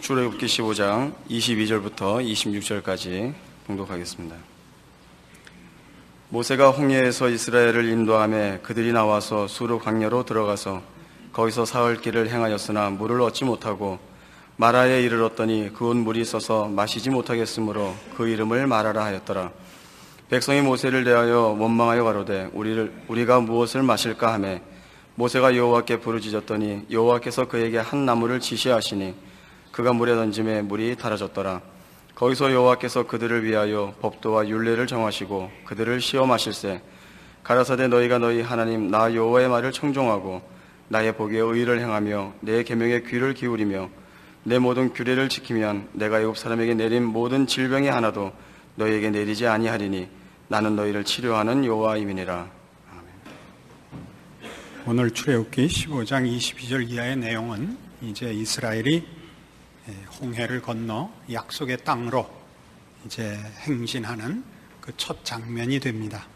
출애굽기 15장 22절부터 26절까지 봉독하겠습니다. 모세가 홍해에서 이스라엘을 인도하며 그들이 나와서 수르 광야로 들어가서 거기서 사흘 길을 행하였으나 물을 얻지 못하고 마라에 이르렀더니 그곳 물이 있어서 마시지 못하겠으므로 그 이름을 마라라 하였더라. 백성이 모세를 대하여 원망하여 가로되 우리가 무엇을 마실까 하매 모세가 여호와께 부르짖었더니 여호와께서 그에게 한 나무를 지시하시니 그가 물에 던짐에 물이 달아졌더라. 거기서 여호와께서 그들을 위하여 법도와 율례를 정하시고 그들을 시험하실세 가라사대 너희가 너희 하나님 나 여호와의 말을 청종하고 나의 보기에 의를 행하며 내 계명에 귀를 기울이며 내 모든 규례를 지키면 내가 애굽 사람에게 내린 모든 질병의 하나도 너희에게 내리지 아니하리니 나는 너희를 치료하는 여호와임이니라. 오늘 출애굽기 15장 22절 이하의 내용은 이제 이스라엘이 홍해를 건너 약속의 땅으로 이제 행진하는 그 첫 장면이 됩니다.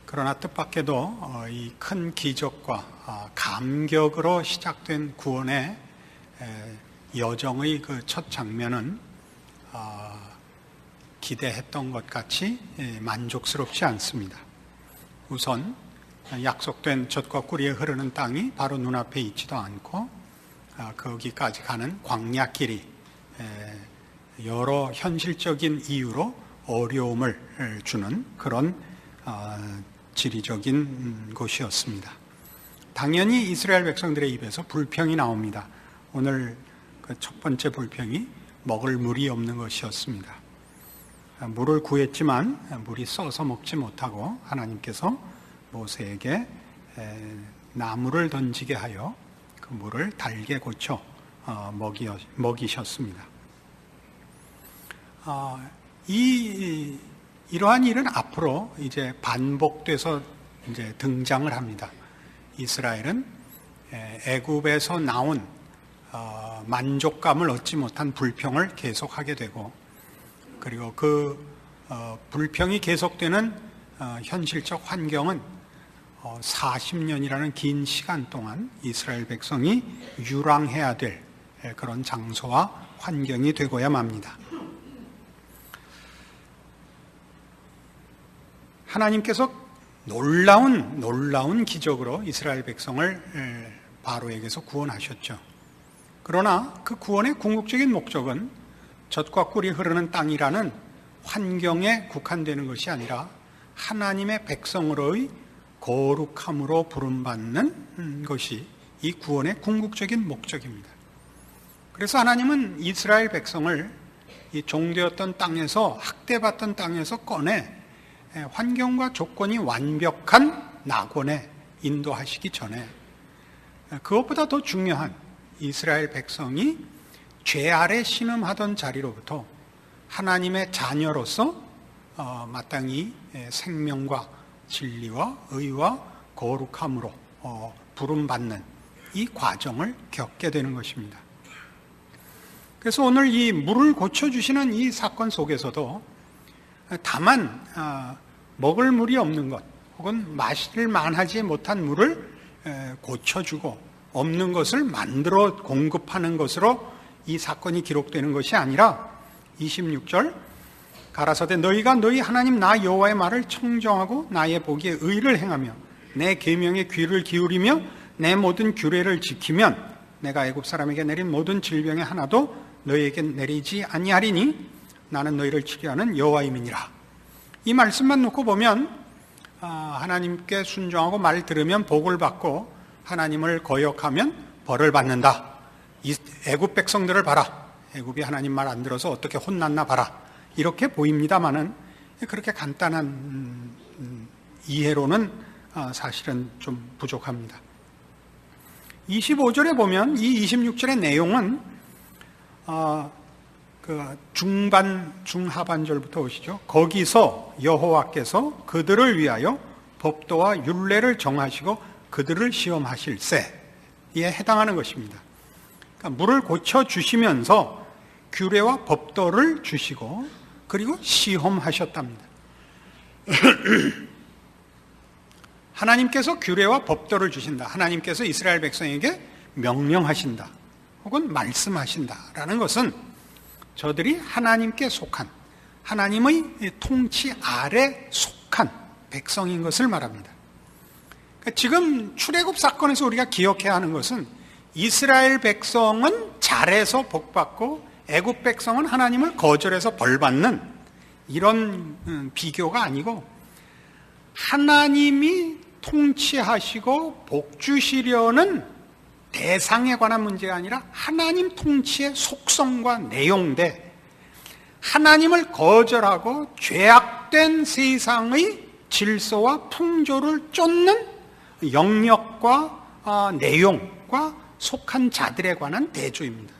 그러나 뜻밖에도 이 큰 기적과 감격으로 시작된 구원의 여정의 그 첫 장면은 기대했던 것 같이 만족스럽지 않습니다. 우선 약속된 젖과 꿀이 흐르는 땅이 바로 눈앞에 있지도 않고 거기까지 가는 광야길이 여러 현실적인 이유로 어려움을 주는 그런 지리적인 곳이었습니다. 당연히 이스라엘 백성들의 입에서 불평이 나옵니다. 오늘 그 첫 번째 불평이 먹을 물이 없는 것이었습니다. 물을 구했지만 물이 써서 먹지 못하고 하나님께서 모세에게 나무를 던지게 하여 그 물을 달게 고쳐 먹이셨습니다. 이러한 일은 앞으로 이제 반복돼서 이제 등장을 합니다. 이스라엘은 애굽에서 나온 만족감을 얻지 못한 불평을 계속하게 되고 그리고 그 불평이 계속되는 현실적 환경은 40년이라는 긴 시간 동안 이스라엘 백성이 유랑해야 될 그런 장소와 환경이 되고야 맙니다. 하나님께서 놀라운 기적으로 이스라엘 백성을 바로에게서 구원하셨죠. 그러나 그 구원의 궁극적인 목적은 젖과 꿀이 흐르는 땅이라는 환경에 국한되는 것이 아니라 하나님의 백성으로의 거룩함으로 부름받는 것이 이 구원의 궁극적인 목적입니다. 그래서 하나님은 이스라엘 백성을 이 종되었던 땅에서 학대받던 땅에서 꺼내 환경과 조건이 완벽한 낙원에 인도하시기 전에 그것보다 더 중요한 이스라엘 백성이 죄 아래 신음하던 자리로부터 하나님의 자녀로서 마땅히 생명과 진리와 의와 거룩함으로 부름받는 이 과정을 겪게 되는 것입니다. 그래서 오늘 이 물을 고쳐주시는 이 사건 속에서도 다만 먹을 물이 없는 것 혹은 마실 만하지 못한 물을 고쳐주고 없는 것을 만들어 공급하는 것으로 이 사건이 기록되는 것이 아니라 26절 가라사대 너희가 너희 하나님 나 여호와의 말을 청정하고 나의 보기에 의를 행하며 내 계명에 귀를 기울이며 내 모든 규례를 지키면 내가 애굽 사람에게 내린 모든 질병의 하나도 너희에게 내리지 아니하리니 나는 너희를 치료하는 여호와임이니라. 이 말씀만 놓고 보면 하나님께 순종하고 말 들으면 복을 받고 하나님을 거역하면 벌을 받는다. 애굽 백성들을 봐라. 애굽이 하나님 말 안 들어서 어떻게 혼났나 봐라. 이렇게 보입니다마는 그렇게 간단한 이해로는 사실은 좀 부족합니다. 25절에 보면 이 26절의 내용은 그 중하반절부터 오시죠. 거기서 여호와께서 그들을 위하여 법도와 율례를 정하시고 그들을 시험하실세에 해당하는 것입니다. 그러니까 물을 고쳐주시면서 규례와 법도를 주시고 그리고 시험하셨답니다. 하나님께서 규례와 법도를 주신다. 하나님께서 이스라엘 백성에게 명령하신다 혹은 말씀하신다라는 것은 저들이 하나님께 속한, 하나님의 통치 아래 속한 백성인 것을 말합니다. 그러니까 지금 출애굽 사건에서 우리가 기억해야 하는 것은 이스라엘 백성은 잘해서 복받고 애굽 백성은 하나님을 거절해서 벌받는 이런 비교가 아니고, 하나님이 통치하시고 복 주시려는 대상에 관한 문제가 아니라 하나님 통치의 속성과 내용대, 하나님을 거절하고 죄악된 세상의 질서와 풍조를 쫓는 영역과 내용과 속한 자들에 관한 대조입니다.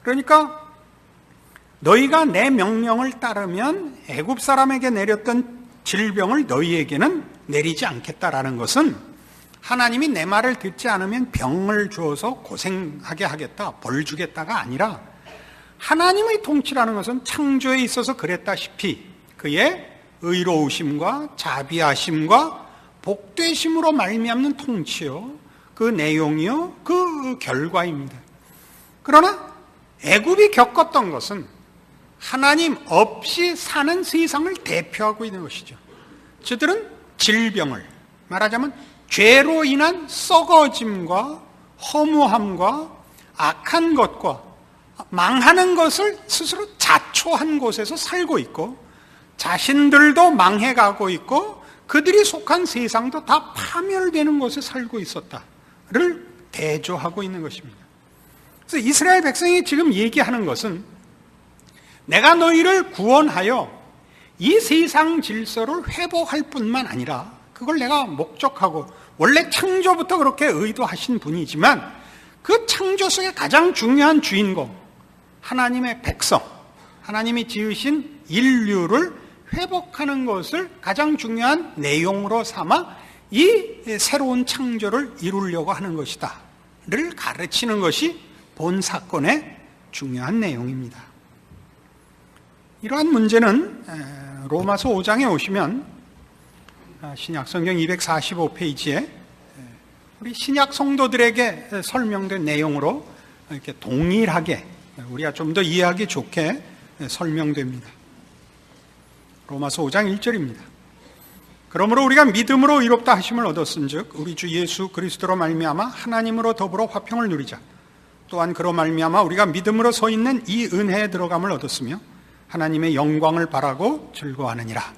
그러니까 너희가 내 명령을 따르면 애굽 사람에게 내렸던 질병을 너희에게는 내리지 않겠다라는 것은 하나님이 내 말을 듣지 않으면 병을 주어서 고생하게 하겠다, 벌 주겠다가 아니라, 하나님의 통치라는 것은 창조에 있어서 그랬다시피 그의 의로우심과 자비하심과 복되심으로 말미암는 통치요, 그 내용이요, 그 결과입니다. 그러나 애굽이 겪었던 것은 하나님 없이 사는 세상을 대표하고 있는 것이죠. 저들은 질병을, 말하자면 죄로 인한 썩어짐과 허무함과 악한 것과 망하는 것을 스스로 자초한 곳에서 살고 있고, 자신들도 망해가고 있고 그들이 속한 세상도 다 파멸되는 곳에 살고 있었다를 대조하고 있는 것입니다. 그래서 이스라엘 백성이 지금 얘기하는 것은, 내가 너희를 구원하여 이 세상 질서를 회복할 뿐만 아니라, 그걸 내가 목적하고 원래 창조부터 그렇게 의도하신 분이지만 그 창조 속의 가장 중요한 주인공, 하나님의 백성, 하나님이 지으신 인류를 회복하는 것을 가장 중요한 내용으로 삼아 이 새로운 창조를 이루려고 하는 것이다 를 가르치는 것이 본 사건의 중요한 내용입니다. 이러한 문제는 로마서 5장에 오시면 신약 성경 245페이지에 우리 신약 성도들에게 설명된 내용으로 이렇게 동일하게 우리가 좀 더 이해하기 좋게 설명됩니다. 로마서 5장 1절입니다. 그러므로 우리가 믿음으로 의롭다 하심을 얻었은즉 우리 주 예수 그리스도로 말미암아 하나님으로 더불어 화평을 누리자. 또한 그로 말미암아 우리가 믿음으로 서 있는 이 은혜에 들어감을 얻었으며 하나님의 영광을 바라고 즐거워하느니라.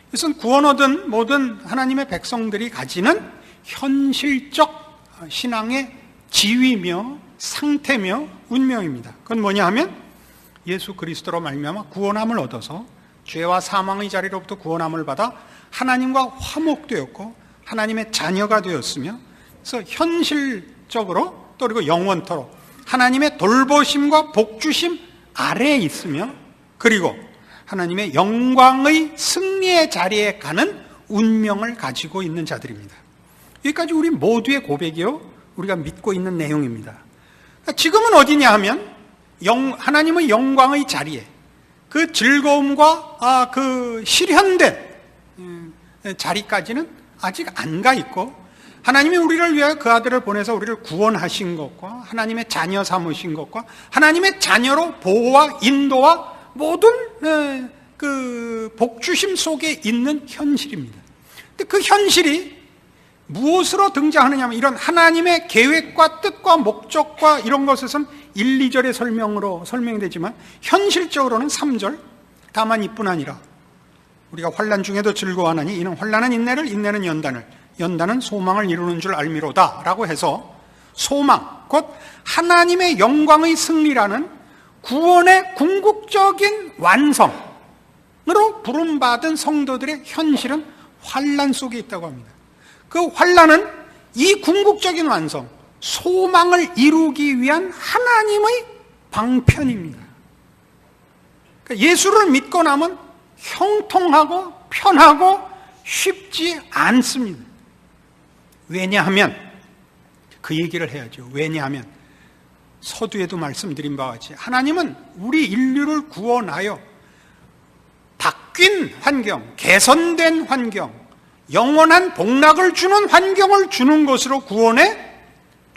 이것은 구원 얻은 모든 하나님의 백성들이 가지는 현실적 신앙의 지위며 상태며 운명입니다. 그건 뭐냐 하면 예수 그리스도로 말미암아 구원함을 얻어서 죄와 사망의 자리로부터 구원함을 받아 하나님과 화목되었고 하나님의 자녀가 되었으며, 그래서 현실적으로 또 그리고 영원토록 하나님의 돌보심과 복주심 아래에 있으며, 그리고 하나님의 영광의 승리의 자리에 가는 운명을 가지고 있는 자들입니다. 여기까지 우리 모두의 고백이요, 우리가 믿고 있는 내용입니다. 지금은 어디냐 하면 하나님의 영광의 자리에, 그 즐거움과 그 실현된 자리까지는 아직 안 가 있고, 하나님이 우리를 위하여 그 아들을 보내서 우리를 구원하신 것과 하나님의 자녀 삼으신 것과 하나님의 자녀로 보호와 인도와 모든 그 복주심 속에 있는 현실입니다. 근데 그 현실이 무엇으로 등장하느냐 하면, 이런 하나님의 계획과 뜻과 목적과 이런 것에선 1, 2절의 설명으로 설명되지만 현실적으로는 3절, 다만 이뿐 아니라 우리가 환난 중에도 즐거워하나니 이는 환난은 인내를, 인내는 연단을, 연단은 소망을 이루는 줄 알미로다 라고 해서, 소망, 곧 하나님의 영광의 승리라는 구원의 궁극적인 완성으로 부름받은 성도들의 현실은 환난 속에 있다고 합니다. 그 환난은 이 궁극적인 완성, 소망을 이루기 위한 하나님의 방편입니다. 그러니까 예수를 믿고 나면 형통하고 편하고 쉽지 않습니다. 왜냐하면 그 얘기를 해야죠. 왜냐하면 서두에도 말씀드린 바와 같이 하나님은 우리 인류를 구원하여 바뀐 환경, 개선된 환경, 영원한 복락을 주는 환경을 주는 것으로 구원의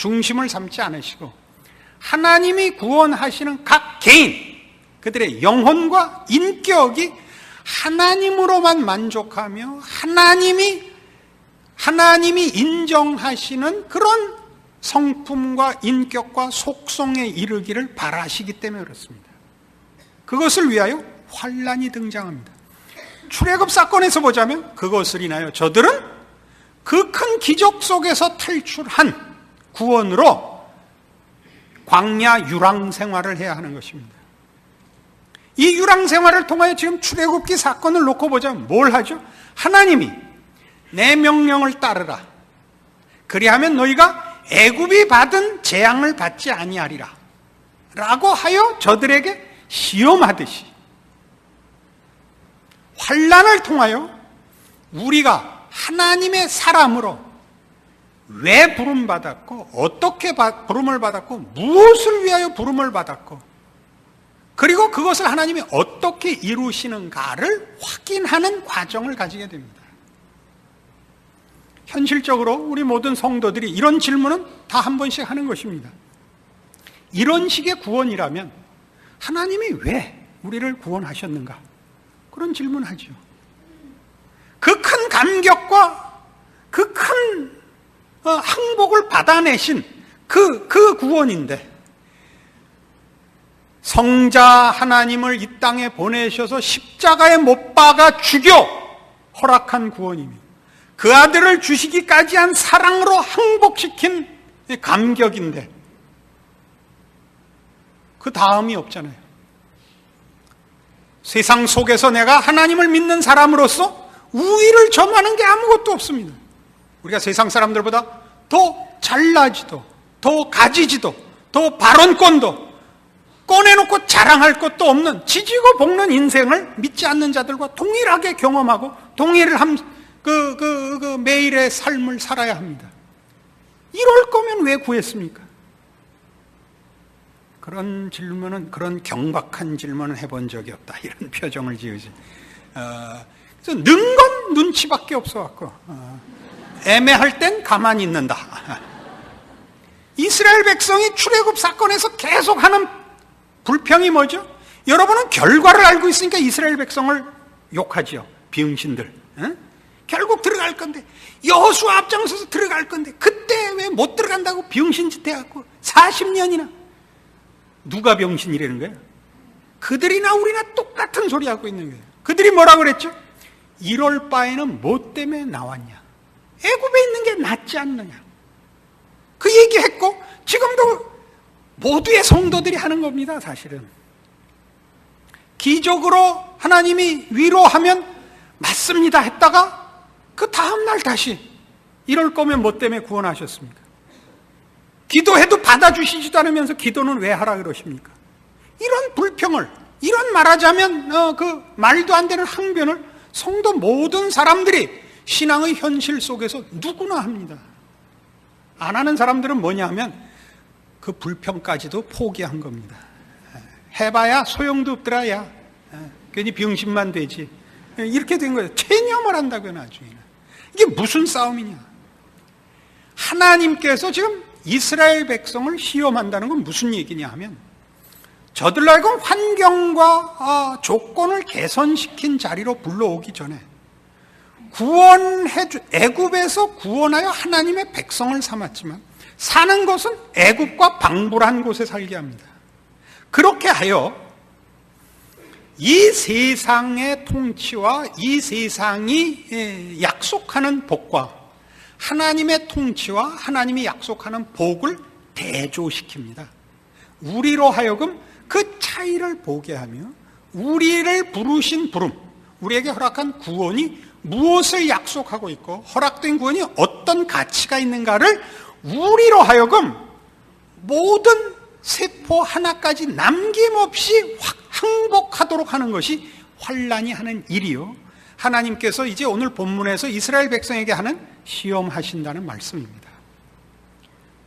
중심을 삼지 않으시고 하나님이 구원하시는 각 개인, 그들의 영혼과 인격이 하나님으로만 만족하며 하나님이 인정하시는 그런 성품과 인격과 속성에 이르기를 바라시기 때문에 그렇습니다. 그것을 위하여 환난이 등장합니다. 출애굽 사건에서 보자면 그것을 인하여 저들은 그 큰 기적 속에서 탈출한 구원으로 광야 유랑 생활을 해야 하는 것입니다. 이 유랑 생활을 통하여 지금 출애굽기 사건을 놓고 보자면 뭘 하죠? 하나님이 내 명령을 따르라. 그리하면 너희가 애굽이 받은 재앙을 받지 아니하리라. 라고 하여 저들에게 시험하듯이 환난을 통하여 우리가 하나님의 사람으로 왜 부름받았고 어떻게 부름을 받았고 무엇을 위하여 부름을 받았고 그리고 그것을 하나님이 어떻게 이루시는가를 확인하는 과정을 가지게 됩니다. 현실적으로 우리 모든 성도들이 이런 질문은 다 한 번씩 하는 것입니다. 이런 식의 구원이라면 하나님이 왜 우리를 구원하셨는가? 그런 질문하죠. 그 큰 감격과 그 큰 항복을 받아내신 그 구원인데 성자 하나님을 이 땅에 보내셔서 십자가에 못 박아 죽여 허락한 구원이며 그 아들을 주시기까지 한 사랑으로 항복시킨 감격인데 그 다음이 없잖아요. 세상 속에서 내가 하나님을 믿는 사람으로서 우위를 점하는 게 아무것도 없습니다. 우리가 세상 사람들보다 더 잘나지도 더 가지지도 더 발언권도 꺼내놓고 자랑할 것도 없는 지지고 볶는 인생을 믿지 않는 자들과 동일하게 경험하고 동일한 매일의 삶을 살아야 합니다. 이럴 거면 왜 구했습니까? 그런 질문은, 그런 경박한 질문은 해본 적이 없다. 이런 표정을 지으지. 그래서 는 건 눈치밖에 없어갖고, 애매할 땐 가만히 있는다. 이스라엘 백성이 출애굽 사건에서 계속하는 불평이 뭐죠? 여러분은 결과를 알고 있으니까 이스라엘 백성을 욕하지요. 비응신들. 응? 결국 들어갈 건데, 여호수아 앞장서서 들어갈 건데, 그때 왜 못 들어간다고 비응신짓 해갖고 40년이나. 누가 병신이라는 거예요? 그들이나 우리나 똑같은 소리 하고 있는 거예요. 그들이 뭐라고 그랬죠? 이럴 바에는 뭐 때문에 나왔냐? 애굽에 있는 게 낫지 않느냐? 그 얘기했고 지금도 모두의 성도들이 하는 겁니다. 사실은 기적으로 하나님이 위로하면 맞습니다 했다가 그 다음날 다시 이럴 거면 뭐 때문에 구원하셨습니까? 기도해도 받아주시지도 않으면서 기도는 왜 하라 그러십니까? 이런 불평을, 이런 말하자면 그 말도 안 되는 항변을 성도 모든 사람들이 신앙의 현실 속에서 누구나 합니다. 안 하는 사람들은 뭐냐 하면 그 불평까지도 포기한 겁니다. 해봐야 소용도 없더라 야. 괜히 병신만 되지. 이렇게 된 거예요. 체념을 한다고요. 나중에는. 이게 무슨 싸움이냐. 하나님께서 지금 이스라엘 백성을 시험한다는 건 무슨 얘기냐 하면 저들로 하여금 환경과 조건을 개선시킨 자리로 불러오기 전에 애굽에서 구원하여 하나님의 백성을 삼았지만 사는 것은 애굽과 방불한 곳에 살게 합니다. 그렇게 하여 이 세상의 통치와 이 세상이 약속하는 복과 하나님의 통치와 하나님이 약속하는 복을 대조시킵니다. 우리로 하여금 그 차이를 보게 하며 우리를 부르신 부름, 우리에게 허락한 구원이 무엇을 약속하고 있고 허락된 구원이 어떤 가치가 있는가를 우리로 하여금 모든 세포 하나까지 남김없이 항복하도록 하는 것이 환난이 하는 일이요, 하나님께서 이제 오늘 본문에서 이스라엘 백성에게 하는 시험하신다는 말씀입니다.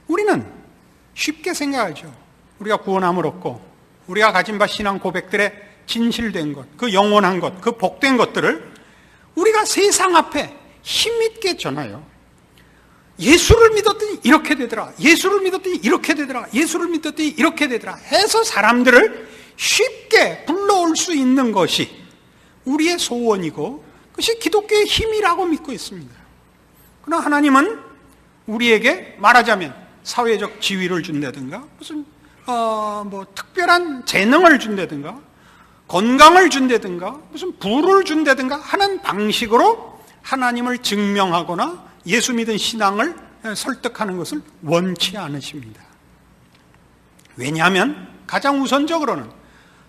우리는 쉽게 생각하죠. 우리가 구원함을 얻고 우리가 가진 바 신앙 고백들의 진실된 것, 그 영원한 것, 그 복된 것들을 우리가 세상 앞에 힘있게 전하여 예수를 믿었더니 이렇게 되더라. 예수를 믿었더니 이렇게 되더라. 예수를 믿었더니 이렇게 되더라. 해서 사람들을 쉽게 불러올 수 있는 것이 우리의 소원이고 그것이 기독교의 힘이라고 믿고 있습니다. 그러나 하나님은 우리에게 말하자면 사회적 지위를 준다든가 무슨 특별한 재능을 준다든가 건강을 준다든가 무슨 부를 준다든가 하는 방식으로 하나님을 증명하거나 예수 믿은 신앙을 설득하는 것을 원치 않으십니다. 왜냐하면 가장 우선적으로는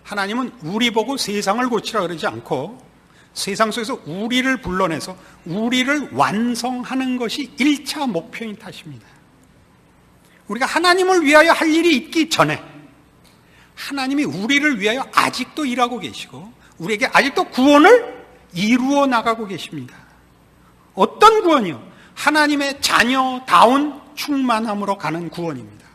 하나님은 우리 보고 세상을 고치라 그러지 않고 세상 속에서 우리를 불러내서 우리를 완성하는 것이 1차 목표인 탓입니다. 우리가 하나님을 위하여 할 일이 있기 전에 하나님이 우리를 위하여 아직도 일하고 계시고 우리에게 아직도 구원을 이루어 나가고 계십니다. 어떤 구원이요? 하나님의 자녀다운 충만함으로 가는 구원입니다.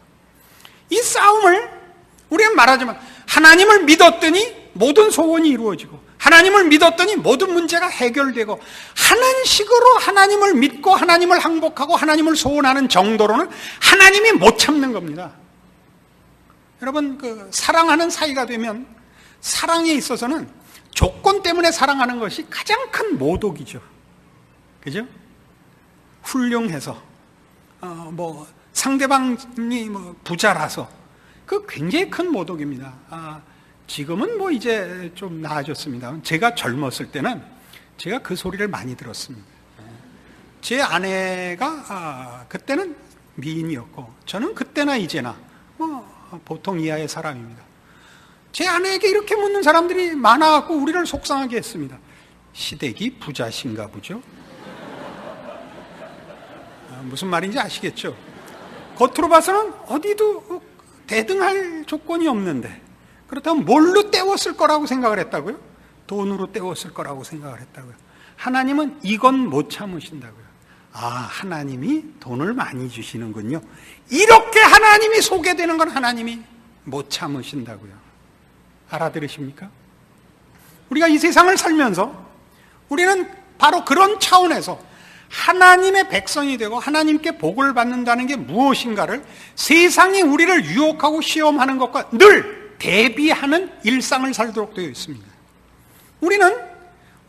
이 싸움을 우리는 말하자면 하나님을 믿었더니 모든 소원이 이루어지고 하나님을 믿었더니 모든 문제가 해결되고 하는 식으로 하나님을 믿고 하나님을 항복하고 하나님을 소원하는 정도로는 하나님이 못 참는 겁니다. 여러분 사랑하는 사이가 되면 사랑에 있어서는 조건 때문에 사랑하는 것이 가장 큰 모독이죠. 그죠? 훌륭해서 상대방이 부자라서 그 굉장히 큰 모독입니다. 지금은 이제 좀 나아졌습니다. 제가 젊었을 때는 제가 그 소리를 많이 들었습니다. 제 아내가 그때는 미인이었고 저는 그때나 이제나 보통 이하의 사람입니다. 제 아내에게 이렇게 묻는 사람들이 많아갖고 우리를 속상하게 했습니다. 시댁이 부자신가 보죠? 무슨 말인지 아시겠죠? 겉으로 봐서는 어디도 대등할 조건이 없는데 그렇다면 뭘로 때웠을 거라고 생각을 했다고요? 돈으로 때웠을 거라고 생각을 했다고요. 하나님은 이건 못 참으신다고요. 하나님이 돈을 많이 주시는군요. 이렇게 하나님이 소개되는 건 하나님이 못 참으신다고요. 알아들으십니까? 우리가 이 세상을 살면서 우리는 바로 그런 차원에서 하나님의 백성이 되고 하나님께 복을 받는다는 게 무엇인가를 세상이 우리를 유혹하고 시험하는 것과 늘 대비하는 일상을 살도록 되어 있습니다. 우리는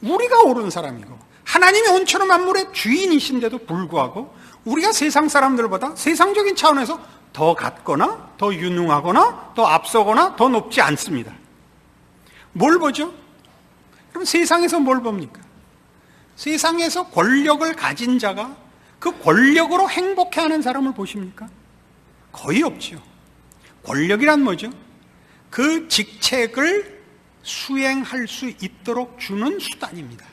우리가 옳은 사람이고 하나님이 온천한 만물의 주인이신데도 불구하고 우리가 세상 사람들보다 세상적인 차원에서 더 같거나 더 유능하거나 더 앞서거나 더 높지 않습니다. 뭘 보죠? 그럼 세상에서 뭘 봅니까? 세상에서 권력을 가진 자가 그 권력으로 행복해하는 사람을 보십니까? 거의 없죠. 권력이란 뭐죠? 그 직책을 수행할 수 있도록 주는 수단입니다.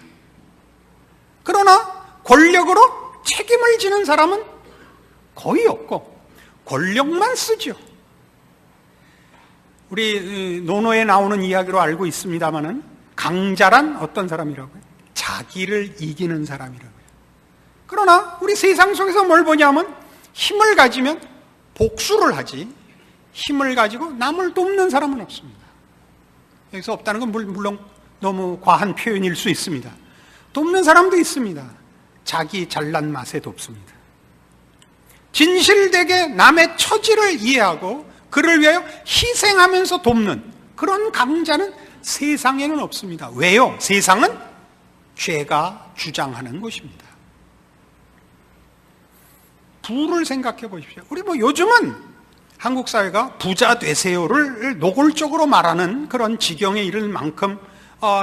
그러나 권력으로 책임을 지는 사람은 거의 없고 권력만 쓰죠. 우리 논어에 나오는 이야기로 알고 있습니다마는 강자란 어떤 사람이라고요? 자기를 이기는 사람이라고요. 그러나 우리 세상 속에서 뭘 보냐면 힘을 가지면 복수를 하지 힘을 가지고 남을 돕는 사람은 없습니다. 여기서 없다는 건 물론 너무 과한 표현일 수 있습니다. 돕는 사람도 있습니다. 자기 잘난 맛에 돕습니다. 진실되게 남의 처지를 이해하고 그를 위하여 희생하면서 돕는 그런 강자는 세상에는 없습니다. 왜요? 세상은 죄가 주장하는 것입니다. 부를 생각해 보십시오. 우리 요즘은 한국 사회가 부자 되세요를 노골적으로 말하는 그런 지경에 이를 만큼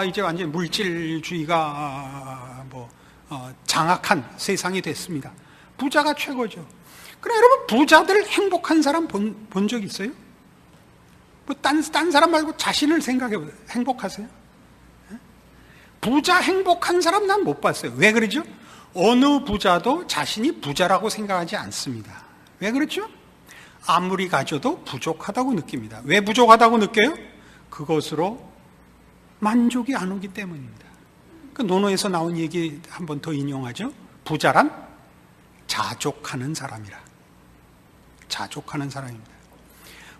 이제 완전히 물질주의가 장악한 세상이 됐습니다. 부자가 최고죠. 그럼 여러분 부자들 행복한 사람 본 적 있어요? 딴 사람 말고 자신을 생각해 보세요. 행복하세요? 부자 행복한 사람 난 못 봤어요. 왜 그러죠? 어느 부자도 자신이 부자라고 생각하지 않습니다. 왜 그렇죠? 아무리 가져도 부족하다고 느낍니다. 왜 부족하다고 느껴요? 그것으로 만족이 안 오기 때문입니다. 그 논어에서 나온 얘기 한 번 더 인용하죠. 부자란 자족하는 사람이라. 자족하는 사람입니다.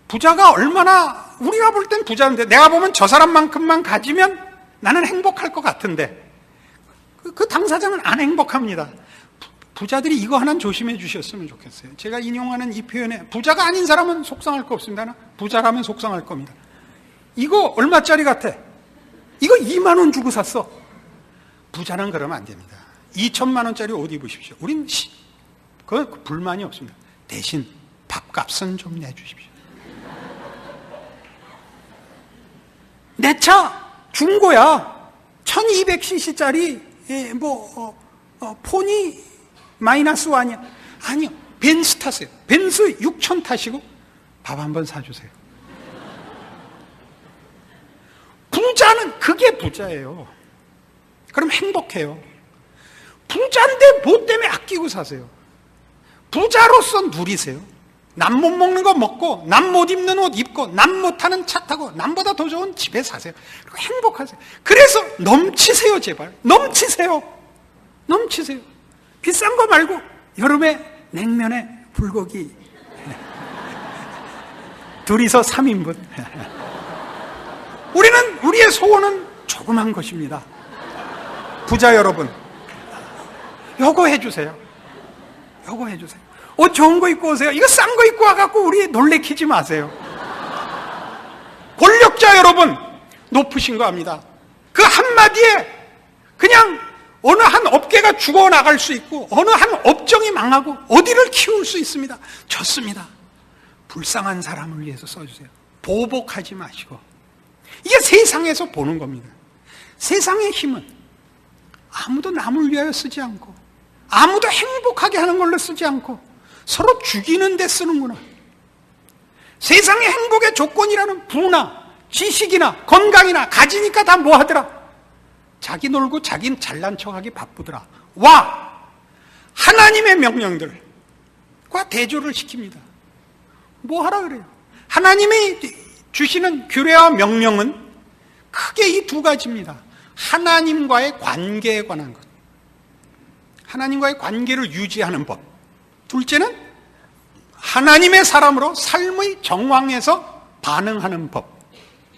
부자가 얼마나 우리가 볼 땐 부자인데 내가 보면 저 사람만큼만 가지면 나는 행복할 것 같은데 그 당사자는 안 행복합니다. 부자들이 이거 하나는 조심해 주셨으면 좋겠어요. 제가 인용하는 이 표현에 부자가 아닌 사람은 속상할 거 없습니다. 부자라면 속상할 겁니다. 이거 얼마짜리 같아? 이거 2만 원 주고 샀어. 부자는 그러면 안 됩니다. 2천만 원짜리 옷 입으십시오. 우린 그 불만이 없습니다. 대신 밥값은 좀 내주십시오. 내 차 중고야. 1200cc짜리 폰이 마이너스 1이야. 아니요, 벤츠 타세요. 벤츠 6천 타시고 밥 한번 사주세요. 부자는 그게 부자예요. 그럼 행복해요. 부자인데 뭐 때문에 아끼고 사세요? 부자로서 누리세요. 남 못 먹는 거 먹고, 남 못 입는 옷 입고, 남 못 타는 차 타고, 남보다 더 좋은 집에 사세요. 그리고 행복하세요. 그래서 넘치세요, 제발. 넘치세요. 넘치세요. 비싼 거 말고 여름에 냉면에 불고기 둘이서 3인분. 우리의 소원은 조그만 것입니다. 부자 여러분, 요거 해주세요. 요거 해주세요. 옷 좋은 거 입고 오세요. 이거 싼 거 입고 와갖고 우리 놀래키지 마세요. 권력자 여러분, 높으신 거 압니다. 그 한마디에 그냥 어느 한 업계가 죽어나갈 수 있고 어느 한 업종이 망하고 어디를 키울 수 있습니다. 좋습니다. 불쌍한 사람을 위해서 써주세요. 보복하지 마시고. 이게 세상에서 보는 겁니다. 세상의 힘은 아무도 남을 위하여 쓰지 않고 아무도 행복하게 하는 걸로 쓰지 않고 서로 죽이는 데 쓰는구나. 세상의 행복의 조건이라는 부나 지식이나 건강이나 가지니까 다 뭐 하더라? 자기 놀고 자긴 잘난 척하기 바쁘더라. 와! 하나님의 명령들과 대조를 시킵니다. 뭐 하라 그래요? 하나님이 주시는 규례와 명령은 크게 이 두 가지입니다. 하나님과의 관계에 관한 것. 하나님과의 관계를 유지하는 법. 둘째는 하나님의 사람으로 삶의 정황에서 반응하는 법.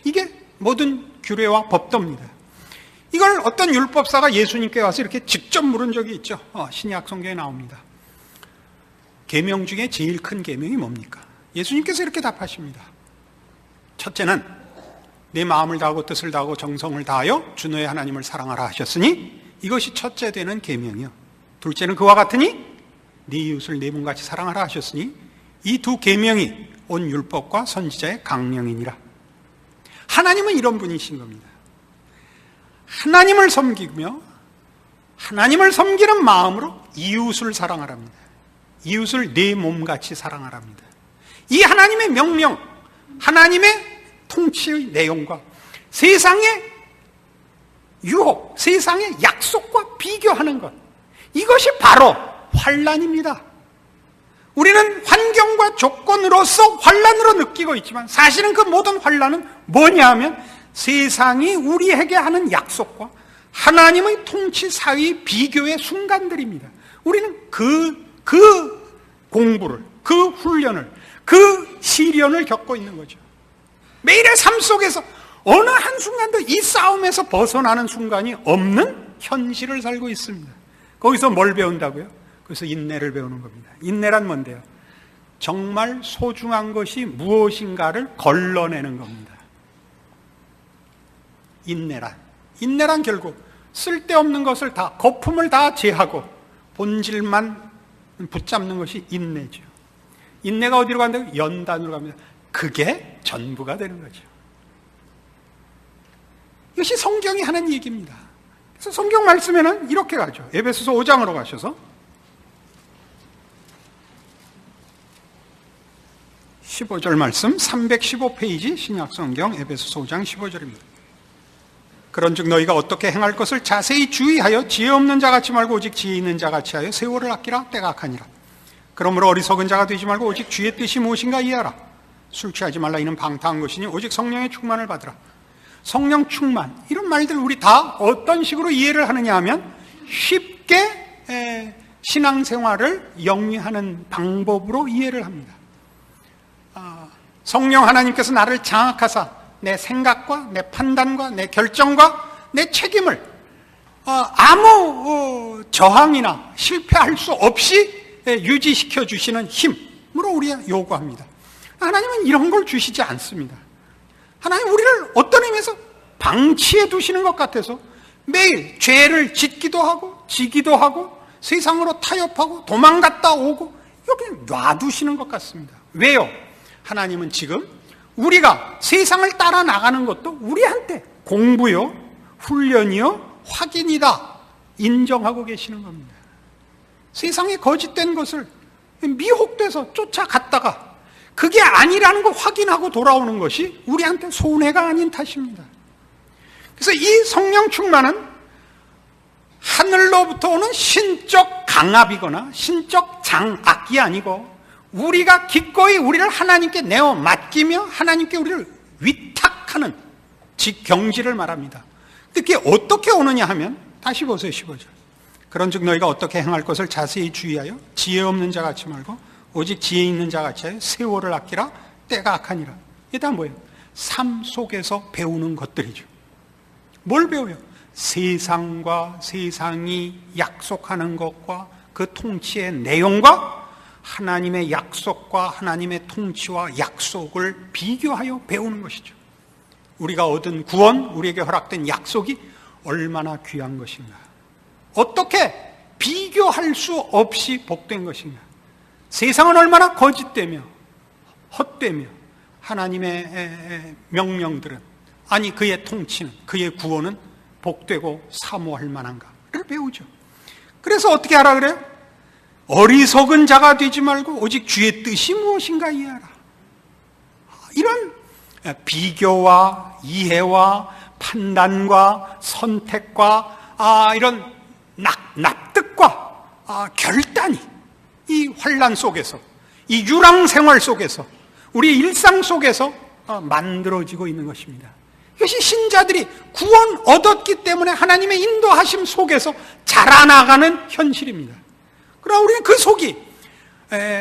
이게 모든 규례와 법도입니다. 이걸 어떤 율법사가 예수님께 와서 이렇게 직접 물은 적이 있죠. 신약 성경에 나옵니다. 계명 중에 제일 큰 계명이 뭡니까? 예수님께서 이렇게 답하십니다. 첫째는 내 마음을 다하고 뜻을 다하고 정성을 다하여 주 너의 하나님을 사랑하라 하셨으니 이것이 첫째 되는 계명이요. 둘째는 그와 같으니 네 이웃을 내 몸같이 사랑하라 하셨으니 이 두 계명이 온 율법과 선지자의 강령이니라. 하나님은 이런 분이신 겁니다. 하나님을 섬기며 하나님을 섬기는 마음으로 이웃을 사랑하랍니다. 이웃을 내 몸같이 사랑하랍니다. 이 하나님의 명령, 하나님의 통치의 내용과 세상의 유혹, 세상의 약속과 비교하는 것, 이것이 바로 환난입니다. 우리는 환경과 조건으로서 환난으로 느끼고 있지만 사실은 그 모든 환난은 뭐냐 하면 세상이 우리에게 하는 약속과 하나님의 통치 사이의 비교의 순간들입니다. 우리는 그 공부를, 그 훈련을, 그 시련을 겪고 있는 거죠. 매일의 삶 속에서 어느 한순간도 이 싸움에서 벗어나는 순간이 없는 현실을 살고 있습니다. 거기서 뭘 배운다고요? 그래서 인내를 배우는 겁니다. 인내란 뭔데요? 정말 소중한 것이 무엇인가를 걸러내는 겁니다. 인내란 결국 쓸데없는 것을 다, 거품을 다 제하고 본질만 붙잡는 것이 인내죠. 인내가 어디로 간다고요? 연단으로 갑니다. 그게 전부가 되는 거죠. 이것이 성경이 하는 얘기입니다. 그래서 성경 말씀에는 이렇게 가죠. 에베소서 5장으로 가셔서 15절 말씀, 315페이지 신약성경 에베소서 5장 15절입니다. 그런즉 너희가 어떻게 행할 것을 자세히 주의하여 지혜 없는 자같이 말고 오직 지혜 있는 자같이 하여 세월을 아끼라. 때가 악하니라. 그러므로 어리석은 자가 되지 말고 오직 주의 뜻이 무엇인가 이해하라. 술 취하지 말라. 이는 방탕한 것이니 오직 성령의 충만을 받으라. 성령 충만, 이런 말들 우리 다 어떤 식으로 이해를 하느냐 하면 쉽게 신앙생활을 영위하는 방법으로 이해를 합니다. 성령 하나님께서 나를 장악하사 내 생각과 내 판단과 내 결정과 내 책임을 아무 저항이나 실패할 수 없이 유지시켜 주시는 힘으로 우리가 요구합니다. 하나님은 이런 걸 주시지 않습니다. 하나님 우리를 어떤 의미에서 방치해 두시는 것 같아서 매일 죄를 짓기도 하고 지기도 하고 세상으로 타협하고 도망갔다 오고 여기 놔두시는 것 같습니다. 왜요? 하나님은 지금 우리가 세상을 따라 나가는 것도 우리한테 공부요, 훈련이요, 확인이다 인정하고 계시는 겁니다. 세상에 거짓된 것을 미혹돼서 쫓아갔다가 그게 아니라는 걸 확인하고 돌아오는 것이 우리한테 손해가 아닌 탓입니다. 그래서 이 성령 충만은 하늘로부터 오는 신적 강압이거나 신적 장악이 아니고 우리가 기꺼이 우리를 하나님께 내어 맡기며 하나님께 우리를 위탁하는 직경지를 말합니다. 그게 어떻게 오느냐 하면 다시 보세요. 15절. 그런즉 너희가 어떻게 행할 것을 자세히 주의하여 지혜 없는 자같이 말고 오직 지혜 있는 자같이 하여 세월을 아끼라. 때가 악하니라. 일단 뭐예요? 삶 속에서 배우는 것들이죠. 뭘 배워요? 세상과 세상이 약속하는 것과 그 통치의 내용과 하나님의 약속과 하나님의 통치와 약속을 비교하여 배우는 것이죠. 우리가 얻은 구원, 우리에게 허락된 약속이 얼마나 귀한 것인가, 어떻게 비교할 수 없이 복된 것인가, 세상은 얼마나 거짓되며 헛되며 하나님의 명령들은, 아니 그의 통치는, 그의 구원은 복되고 사모할 만한가를 배우죠. 그래서 어떻게 하라 그래요? 어리석은 자가 되지 말고 오직 주의 뜻이 무엇인가 이해하라. 이런 비교와 이해와 판단과 선택과 이런 납득과 결단이 이 환난 속에서, 이 유랑 생활 속에서, 우리 일상 속에서 만들어지고 있는 것입니다. 이것이 신자들이 구원 얻었기 때문에 하나님의 인도하심 속에서 자라나가는 현실입니다. 그러나 우리는 그 속이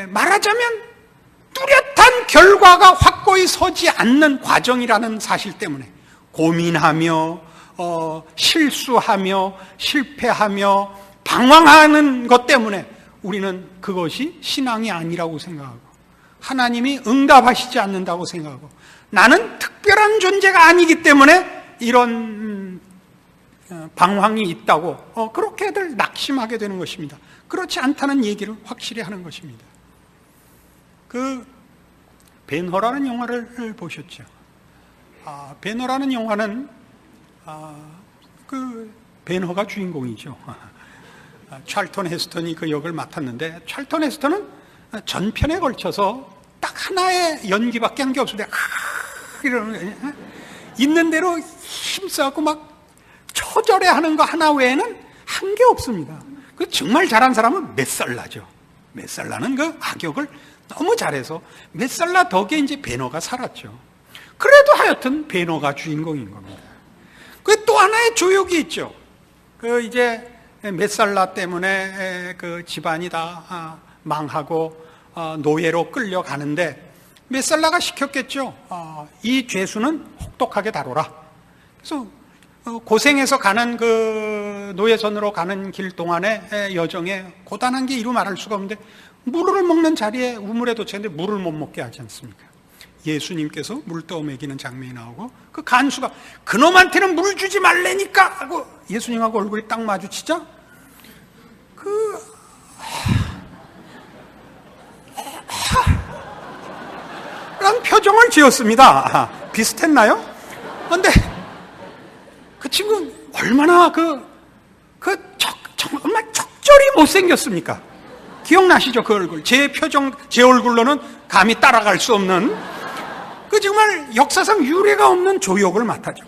말하자면 뚜렷한 결과가 확고히 서지 않는 과정이라는 사실 때문에 고민하며 실수하며 실패하며 방황하는 것 때문에 우리는 그것이 신앙이 아니라고 생각하고 하나님이 응답하시지 않는다고 생각하고 나는 특별한 존재가 아니기 때문에 이런 방황이 있다고 그렇게들 낙심하게 되는 것입니다. 그렇지 않다는 얘기를 확실히 하는 것입니다. 그 벤허라는 영화를 보셨죠? 벤허라는 영화는 그 벤허가 주인공이죠. 찰턴 헤스턴이 그 역을 맡았는데, 찰턴 헤스턴은 전편에 걸쳐서 딱 하나의 연기밖에 한 게 없습니다. 이러는 있는 대로 힘써갖고 막 처절해하는 거 하나 외에는 한 게 없습니다. 그 정말 잘한 사람은 메살라죠. 메살라는 그 악역을 너무 잘해서 메살라 덕에 이제 베너가 살았죠. 그래도 하여튼 베너가 주인공인 겁니다. 그 또 하나의 조욕이 있죠. 그 이제 메살라 때문에 그 집안이 다 망하고 노예로 끌려가는데 메살라가 시켰겠죠. 이 죄수는 혹독하게 다뤄라. 그래서 고생해서 가는 그 노예선으로 가는 길 동안에 여정에 고단한 게 이루 말할 수가 없는데 물을 먹는 자리에 우물에 도착했는데 물을 못 먹게 하지 않습니까? 예수님께서 물 떠 먹이는 장면이 나오고 그 간수가 그놈한테는 물 주지 말래니까 하고 예수님하고 얼굴이 딱 마주치자 라는 표정을 지었습니다. 비슷했나요? 그런데 그 친구 얼마나 정말 적절히 못생겼습니까? 기억나시죠? 그 얼굴. 제 표정, 제 얼굴로는 감히 따라갈 수 없는 그 정말 역사상 유례가 없는 조역을 맡았죠.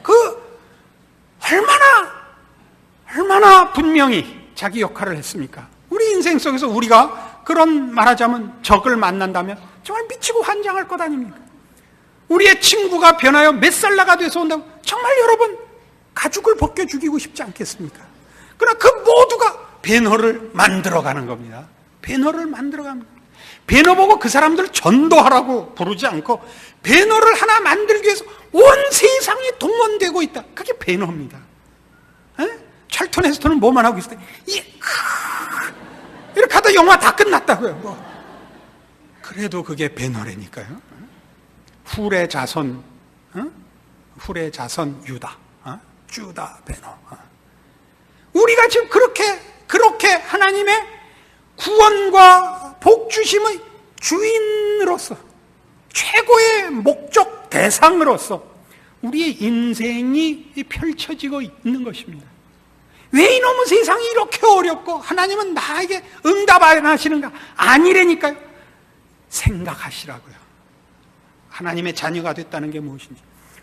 얼마나 분명히 자기 역할을 했습니까? 우리 인생 속에서 우리가 그런 말하자면 적을 만난다면 정말 미치고 환장할 것 아닙니까? 우리의 친구가 변하여 메살라가 돼서 온다고 정말 여러분 가죽을 벗겨 죽이고 싶지 않겠습니까? 그러나 그 모두가 배너를 만들어가는 겁니다. 배너를 만들어갑니다. 배너 보고 그 사람들 전도하라고 부르지 않고 배너를 하나 만들기 위해서 온 세상이 동원되고 있다. 그게 배너입니다. 찰턴 헤스턴은 뭐만 하고 있어요? 이렇게 하다 영화 다 끝났다고요. 뭐. 그래도 그게 배너래니까요. 훌의 자손 유다, 주다 배너. 우리가 지금 그렇게 하나님의 구원과 복주심의 주인으로서, 최고의 목적 대상으로서 우리의 인생이 펼쳐지고 있는 것입니다. 왜 이놈의 세상이 이렇게 어렵고 하나님은 나에게 응답 안 하시는가? 아니라니까요. 생각하시라고요. 하나님의 자녀가 됐다는 게 무엇인지,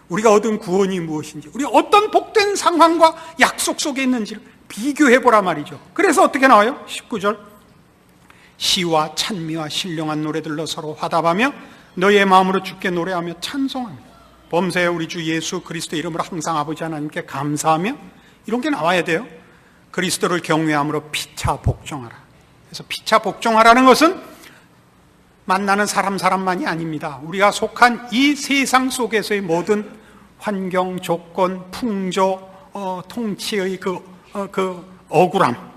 우리가 얻은 구원이 무엇인지, 우리가 어떤 복된 상황과 약속 속에 있는지를 비교해보라 말이죠. 그래서 어떻게 나와요? 19절, 시와 찬미와 신령한 노래들로 서로 화답하며 너희의 마음으로 주께 노래하며 찬송하며 범사에 우리 주 예수 그리스도 이름으로 항상 아버지 하나님께 감사하며, 이런 게 나와야 돼요. 그리스도를 경외함으로 피차 복종하라. 그래서 피차 복종하라는 것은 만나는 사람만이 아닙니다. 우리가 속한 이 세상 속에서의 모든 환경, 조건, 풍조, 통치의 그 억울함,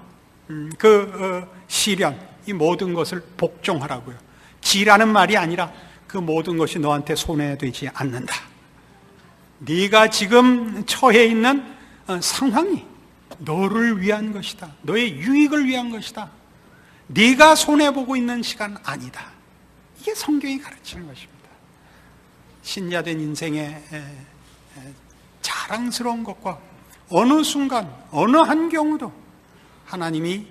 시련, 이 모든 것을 복종하라고요. 지라는 말이 아니라 그 모든 것이 너한테 손해되지 않는다. 네가 지금 처해 있는 상황이 너를 위한 것이다. 너의 유익을 위한 것이다. 네가 손해보고 있는 시간 아니다. 이게 성경이 가르치는 것입니다. 신자된 인생의 자랑스러운 것과 어느 순간, 어느 한 경우도 하나님이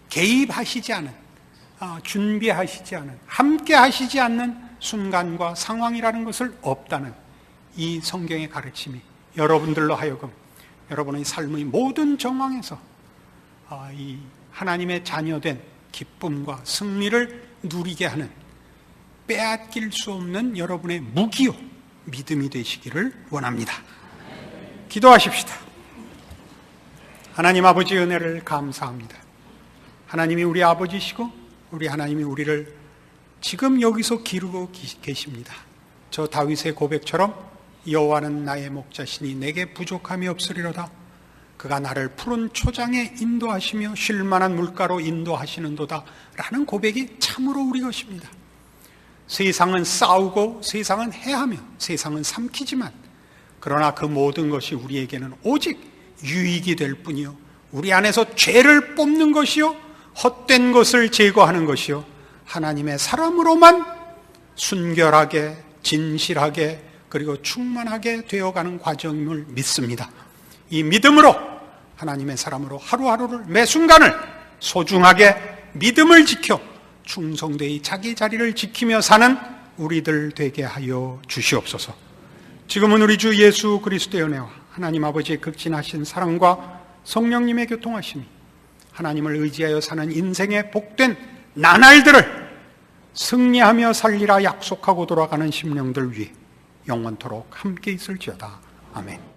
개입하시지 않은, 준비하시지 않은, 함께 하시지 않는 순간과 상황이라는 것을 없다는 이 성경의 가르침이 여러분들로 하여금 여러분의 삶의 모든 정황에서 이 하나님의 자녀된 기쁨과 승리를 누리게 하는, 빼앗길 수 없는 여러분의 무기요 믿음이 되시기를 원합니다. 기도하십시다. 하나님 아버지 은혜를 감사합니다. 하나님이 우리 아버지시고 우리 하나님이 우리를 지금 여기서 기르고 계십니다. 저 다윗의 고백처럼 여호와는 나의 목자시니 내게 부족함이 없으리로다. 그가 나를 푸른 초장에 인도하시며 쉴 만한 물가로 인도하시는도다 라는 고백이 참으로 우리 것입니다. 세상은 싸우고 세상은 해하며 세상은 삼키지만, 그러나 그 모든 것이 우리에게는 오직 유익이 될 뿐이요, 우리 안에서 죄를 뽑는 것이요, 헛된 것을 제거하는 것이요, 하나님의 사람으로만 순결하게, 진실하게, 그리고 충만하게 되어가는 과정임을 믿습니다. 이 믿음으로 하나님의 사람으로 하루하루를, 매 순간을 소중하게 믿음을 지켜 충성되이 자기 자리를 지키며 사는 우리들 되게 하여 주시옵소서. 지금은 우리 주 예수 그리스도의 은혜와 하나님 아버지의 극진하신 사랑과 성령님의 교통하심이 하나님을 의지하여 사는 인생의 복된 나날들을 승리하며 살리라 약속하고 돌아가는 심령들 위해 영원토록 함께 있을지어다. 아멘.